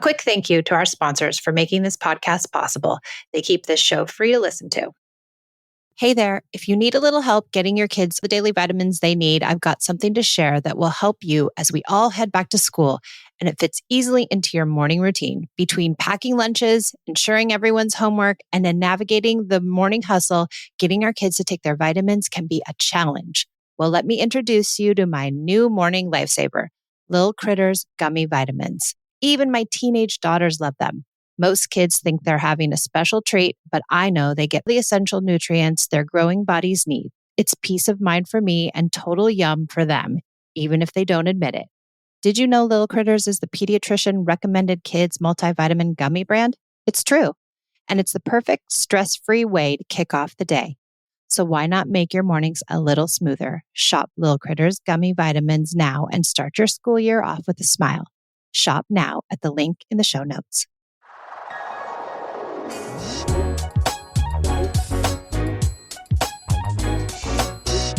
quick thank you to our sponsors for making this podcast possible. They keep this show free to listen to. Hey there, if you need a little help getting your kids the daily vitamins they need, I've got something to share that will help you as we all head back to school, and it fits easily into your morning routine. Between packing lunches, ensuring everyone's homework, and then navigating the morning hustle, getting our kids to take their vitamins can be a challenge. Well, let me introduce you to my new morning lifesaver, Little Critters Gummy Vitamins. Even my teenage daughters love them. Most kids think they're having a special treat, but I know they get the essential nutrients their growing bodies need. It's peace of mind for me and total yum for them, even if they don't admit it. Did you know Little Critters is the pediatrician recommended kids multivitamin gummy brand? It's true. And it's the perfect stress-free way to kick off the day. So why not make your mornings a little smoother? Shop Little Critters Gummy Vitamins now and start your school year off with a smile. Shop now at the link in the show notes.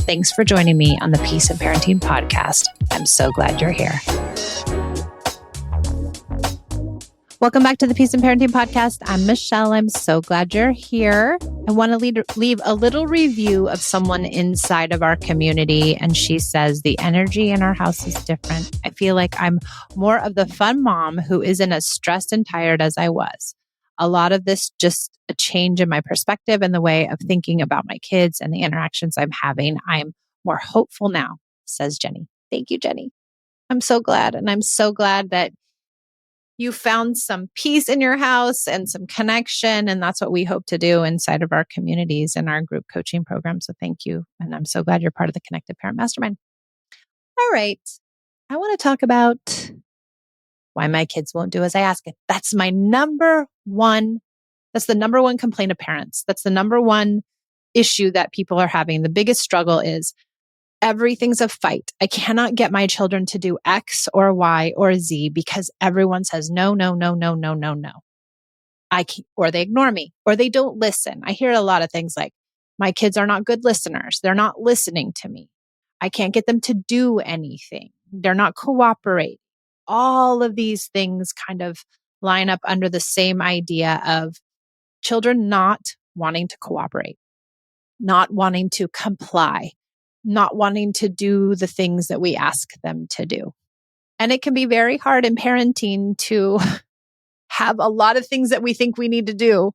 Thanks for joining me on the Peace in Parenting podcast. I'm so glad you're here. Welcome back to the Peace in Parenting podcast. I'm Michelle. I'm so glad you're here. I want to leave a little review of someone inside of our community. And she says, the energy in our house is different. I feel like I'm more of the fun mom who isn't as stressed and tired as I was. A lot of this just a change in my perspective and the way of thinking about my kids and the interactions I'm having. I'm more hopeful now, says Jenny. Thank you, Jenny. I'm so glad. And I'm so glad that you found some peace in your house and some connection. And that's what we hope to do inside of our communities and our group coaching program. So thank you. And I'm so glad you're part of the Connected Parent Mastermind. All right. I want to talk about why my kids won't do as I ask it. That's the number one complaint of parents. That's the number one issue that people are having. The biggest struggle is everything's a fight. I cannot get my children to do X or Y or Z because everyone says no, no, no, no, no, no, no. Or they ignore me, or they don't listen. I hear a lot of things like, my kids are not good listeners. They're not listening to me. I can't get them to do anything. They're not cooperating. All of these things kind of line up under the same idea of children not wanting to cooperate, not wanting to comply, not wanting to do the things that we ask them to do. And it can be very hard in parenting to have a lot of things that we think we need to do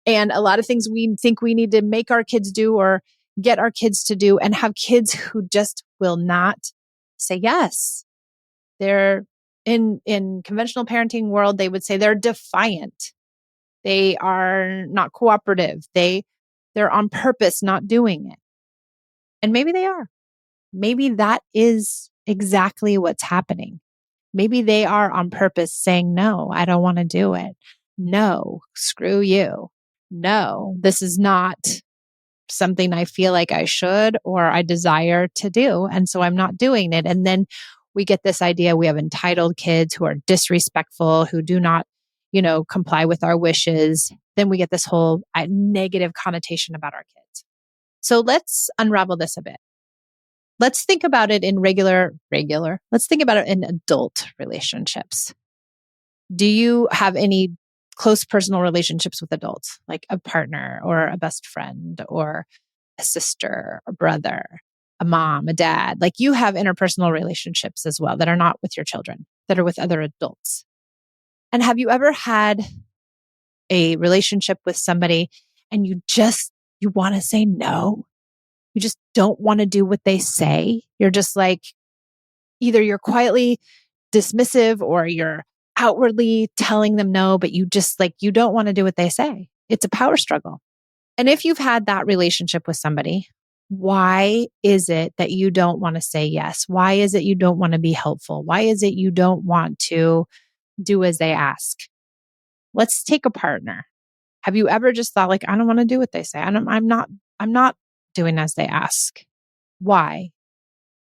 and a lot of things we think we need to make our kids do or get our kids to do, and have kids who just will not say yes. They're in conventional parenting world, they would say they're defiant. They are not cooperative. They're on purpose not doing it. And maybe they are. Maybe that is exactly what's happening. Maybe they are on purpose saying, no, I don't want to do it. No, screw you. No, this is not something I feel like I should or I desire to do. And so I'm not doing it. And then we get this idea we have entitled kids who are disrespectful, who do not, comply with our wishes. Then we get this whole negative connotation about our kids. So let's unravel this a bit. Let's think about it in let's think about it in adult relationships. Do you have any close personal relationships with adults, like a partner or a best friend or a sister, a brother, a mom, a dad? Like you have interpersonal relationships as well that are not with your children, that are with other adults. And have you ever had a relationship with somebody and you want to say no? You just don't want to do what they say. You're just like, either you're quietly dismissive or you're outwardly telling them no, but you don't want to do what they say. It's a power struggle. And if you've had that relationship with somebody, why is it that you don't want to say yes? Why is it you don't want to be helpful? Why is it you don't want to do as they ask? Let's take a partner. Have you ever just thought like, I don't want to do what they say. I'm not doing as they ask. Why?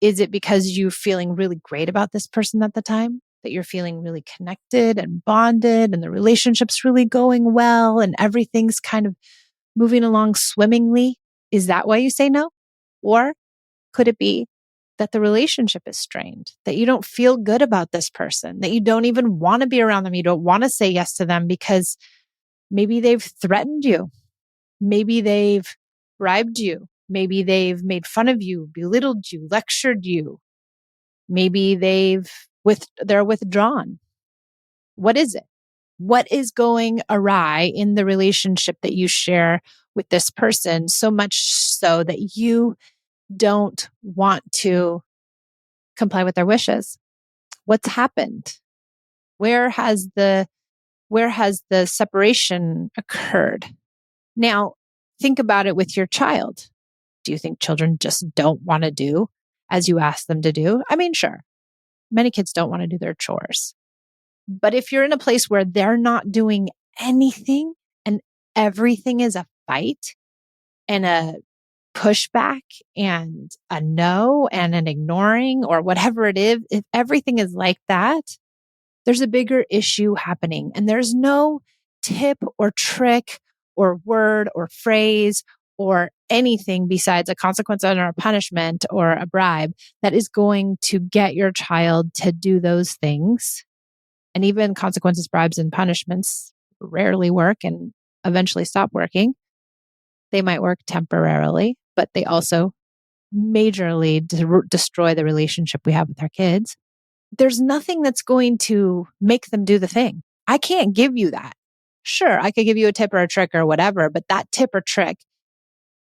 Is it because you're feeling really great about this person at the time? That you're feeling really connected and bonded and the relationship's really going well and everything's kind of moving along swimmingly? Is that why you say no? Or could it be that the relationship is strained, that you don't feel good about this person, that you don't even want to be around them. You don't want to say yes to them because maybe they've threatened you. Maybe they've bribed you. Maybe they've made fun of you, belittled you, lectured you. Maybe they're withdrawn. What is it? What is going awry in the relationship that you share with this person, so much so that you don't want to comply with their wishes? What's happened? Where has the separation occurred? Now, think about it with your child. Do you think children just don't want to do as you ask them to do? I mean, sure, many kids don't want to do their chores. But if you're in a place where they're not doing anything and everything is a fight and a pushback and a no and an ignoring or whatever it is, if everything is like that, there's a bigger issue happening. And there's no tip or trick or word or phrase or anything besides a consequence or a punishment or a bribe that is going to get your child to do those things. And even consequences, bribes, and punishments rarely work and eventually stop working. They might work temporarily, but they also majorly destroy the relationship we have with our kids. There's nothing that's going to make them do the thing. I can't give you that. Sure, I could give you a tip or a trick or whatever, but that tip or trick,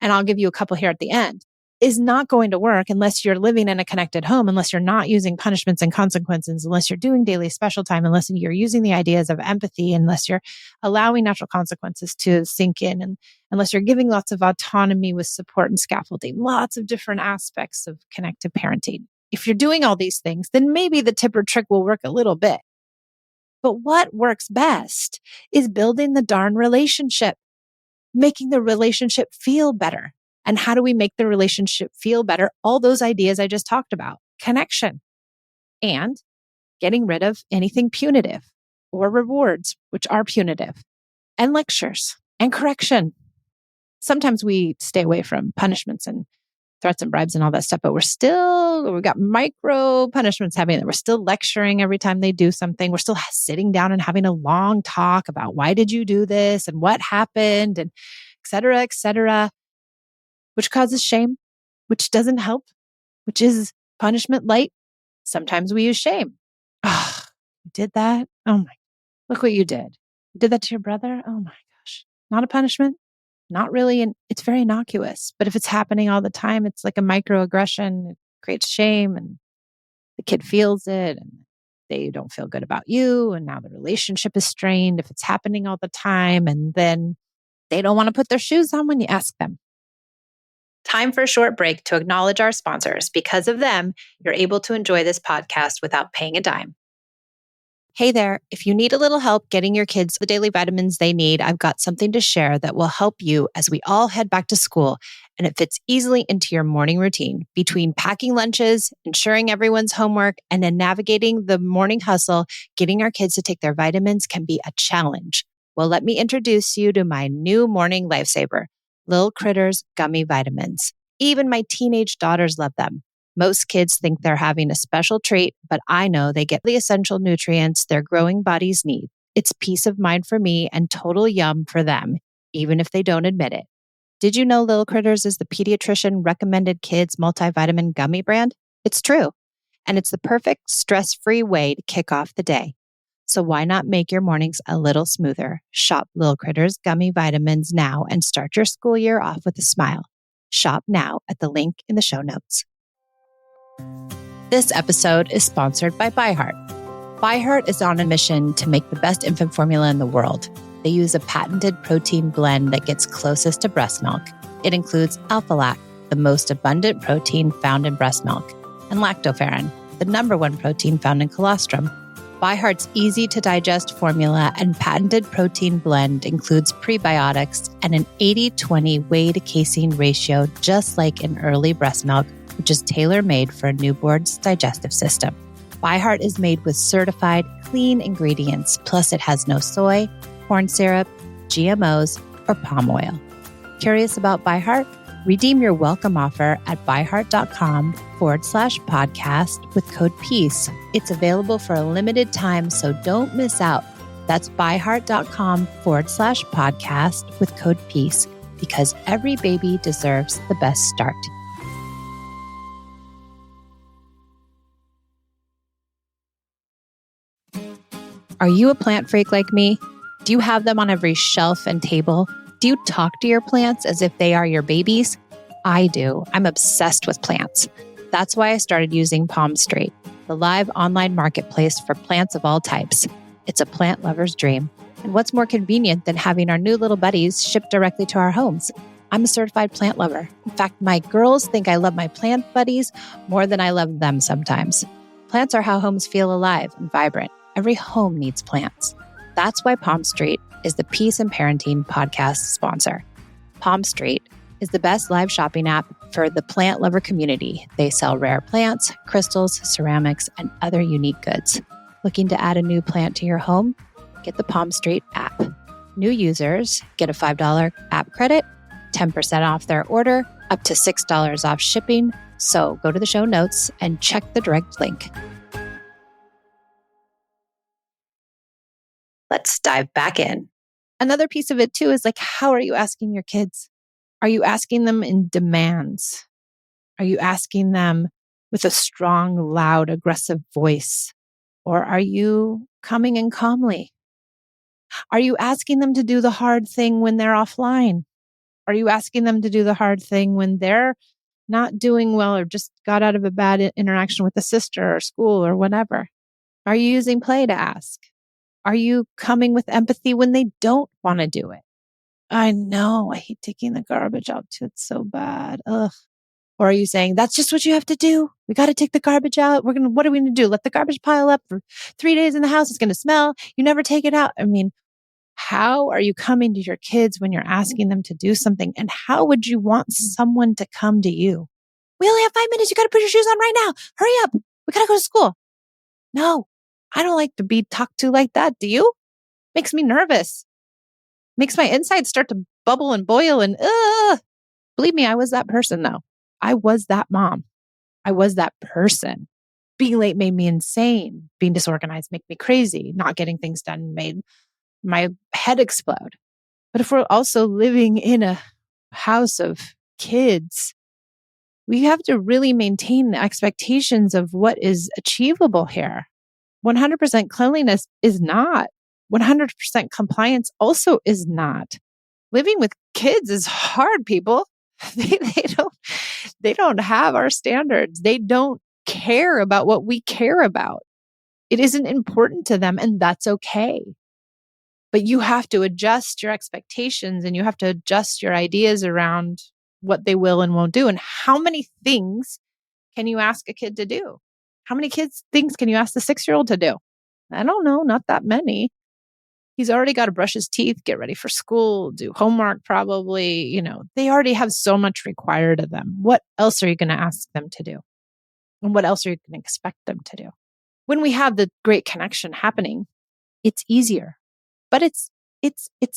and I'll give you a couple here at the end, is not going to work unless you're living in a connected home, unless you're not using punishments and consequences, unless you're doing daily special time, unless you're using the ideas of empathy, unless you're allowing natural consequences to sink in, and unless you're giving lots of autonomy with support and scaffolding, lots of different aspects of connected parenting. If you're doing all these things, then maybe the tip or trick will work a little bit. But what works best is building the darn relationship, making the relationship feel better. And how do we make the relationship feel better? All those ideas I just talked about. Connection and getting rid of anything punitive or rewards, which are punitive, and lectures and correction. Sometimes we stay away from punishments and threats and bribes and all that stuff, but we've got micro punishments happening. We're still lecturing every time they do something. We're still sitting down and having a long talk about why did you do this and what happened and et cetera, which causes shame, which doesn't help, which is punishment light. Sometimes we use shame. Oh, you did that? Oh my, look what you did. You did that to your brother? Oh my gosh. Not a punishment? Not really. And it's very innocuous. But if it's happening all the time, it's like a microaggression. It creates shame and the kid feels it and they don't feel good about you. And now the relationship is strained if it's happening all the time. And then they don't want to put their shoes on when you ask them. Time for a short break to acknowledge our sponsors. Because of them, you're able to enjoy this podcast without paying a dime. Hey there, if you need a little help getting your kids the daily vitamins they need, I've got something to share that will help you as we all head back to school, and it fits easily into your morning routine. Between packing lunches, ensuring everyone's homework, and then navigating the morning hustle, getting our kids to take their vitamins can be a challenge. Well, let me introduce you to my new morning lifesaver, Lil Critters Gummy Vitamins. Even my teenage daughters love them. Most kids think they're having a special treat, but I know they get the essential nutrients their growing bodies need. It's peace of mind for me and total yum for them, even if they don't admit it. Did you know Little Critters is the pediatrician recommended kids multivitamin gummy brand? It's true. And it's the perfect stress-free way to kick off the day. So why not make your mornings a little smoother? Shop Little Critters Gummy Vitamins now and start your school year off with a smile. Shop now at the link in the show notes. This episode is sponsored by ByHeart. ByHeart is on a mission to make the best infant formula in the world. They use a patented protein blend that gets closest to breast milk. It includes alpha-lac, the most abundant protein found in breast milk, and lactoferrin, the #1 protein found in colostrum. ByHeart's easy-to-digest formula and patented protein blend includes prebiotics and an 80-20 whey-to-casein ratio, just like in early breast milk, which is tailor-made for a newborn's digestive system. ByHeart is made with certified, clean ingredients, plus it has no soy, corn syrup, GMOs, or palm oil. Curious about ByHeart? Redeem your welcome offer at byheart.com/podcast with code PEACE. It's available for a limited time, so don't miss out. That's byheart.com/podcast with code PEACE, because every baby deserves the best start. Are you a plant freak like me? Do you have them on every shelf and table? Do you talk to your plants as if they are your babies? I do. I'm obsessed with plants. That's why I started using Palm Street, the live online marketplace for plants of all types. It's a plant lover's dream. And what's more convenient than having our new little buddies shipped directly to our homes? I'm a certified plant lover. In fact, my girls think I love my plant buddies more than I love them sometimes. Plants are how homes feel alive and vibrant. Every home needs plants. That's why Palm Street is the Peace and Parenting podcast sponsor. Palm Street is the best live shopping app for the plant lover community. They sell rare plants, crystals, ceramics, and other unique goods. Looking to add a new plant to your home? Get the Palm Street app. New users get a $5 app credit, 10% off their order, up to $6 off shipping. So go to the show notes and check the direct link. Let's dive back in. Another piece of it too is like, how are you asking your kids? Are you asking them in demands? Are you asking them with a strong, loud, aggressive voice? Or are you coming in calmly? Are you asking them to do the hard thing when they're offline? Are you asking them to do the hard thing when they're not doing well or just got out of a bad interaction with a sister or school or whatever? Are you using play to ask? Are you coming with empathy when they don't want to do it? I know, I hate taking the garbage out too. It's so bad. Ugh. Or are you saying, that's just what you have to do? We got to take the garbage out. What are we going to do? Let the garbage pile up for 3 days in the house. It's going to smell. You never take it out. I mean, how are you coming to your kids when you're asking them to do something? And how would you want someone to come to you? We only have 5 minutes. You got to put your shoes on right now. Hurry up. We got to go to school. No, I don't like to be talked to like that. Do you? Makes me nervous. Makes my insides start to bubble and boil and believe me, I was that person though. I was that mom. I was that person. Being late made me insane. Being disorganized made me crazy. Not getting things done made my head explode. But if we're also living in a house of kids, we have to really maintain the expectations of what is achievable here. 100% cleanliness is not. 100% compliance also is not. Living with kids is hard, people. They don't have our standards. They don't care about what we care about. It isn't important to them, and that's okay. But you have to adjust your expectations and you have to adjust your ideas around what they will and won't do. And how many things can you ask a kid to do? How many things can you ask the 6-year-old to do? I don't know, not that many. He's already got to brush his teeth, get ready for school, do homework probably. They already have so much required of them. What else are you going to ask them to do? And what else are you going to expect them to do? When we have the great connection happening, it's easier, but it's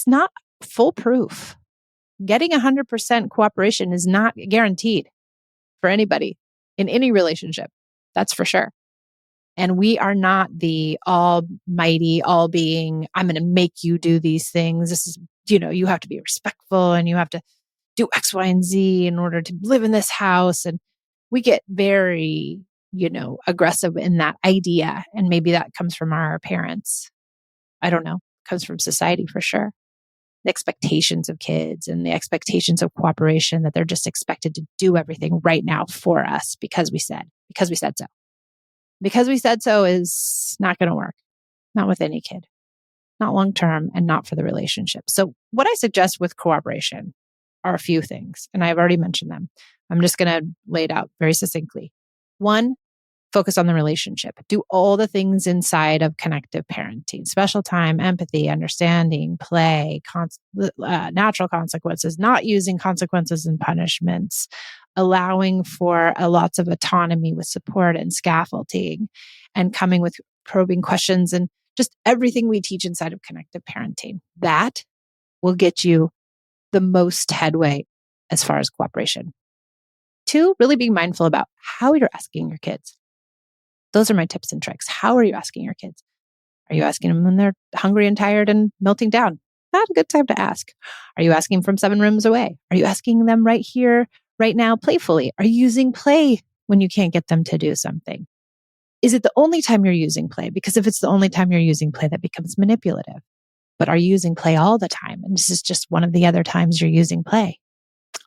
not foolproof. Getting 100% cooperation is not guaranteed for anybody in any relationship. That's for sure. And we are not the almighty, all being, I'm going to make you do these things. This is, you have to be respectful and you have to do X, Y, and Z in order to live in this house. And we get very, aggressive in that idea. And maybe that comes from our parents. I don't know. It comes from society for sure. The expectations of kids and the expectations of cooperation, that they're just expected to do everything right now for us because we said so. Because we said so is not going to work. Not with any kid, not long-term, and not for the relationship. So what I suggest with cooperation are a few things, and I've already mentioned them. I'm just going to lay it out very succinctly. 1, focus on the relationship. Do all the things inside of connective parenting: special time, empathy, understanding, play, natural consequences, not using consequences and punishments, allowing for lots of autonomy with support and scaffolding, and coming with probing questions, and just everything we teach inside of connective parenting. That will get you the most headway as far as cooperation. 2, really being mindful about how you're asking your kids. Those are my tips and tricks. How are you asking your kids? Are you asking them when they're hungry and tired and melting down? Not a good time to ask. Are you asking from 7 rooms away? Are you asking them right here, right now, playfully? Are you using play when you can't get them to do something? Is it the only time you're using play? Because if it's the only time you're using play, that becomes manipulative. But are you using play all the time? And this is just one of the other times you're using play.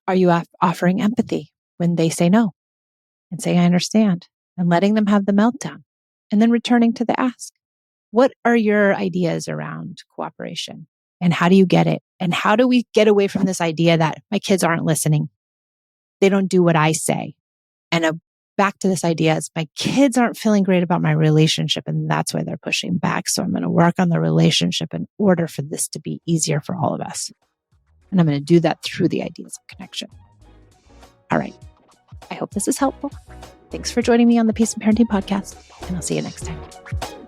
Are you offering empathy when they say no and say, I understand, and letting them have the meltdown and then returning to the ask? What are your ideas around cooperation and how do you get it? And how do we get away from this idea that my kids aren't listening? They don't do what I say. And back to this idea is my kids aren't feeling great about my relationship and that's why they're pushing back. So I'm going to work on the relationship in order for this to be easier for all of us. And I'm going to do that through the ideas of connection. All right. I hope this is helpful. Thanks for joining me on the Peace and Parenting podcast, and I'll see you next time.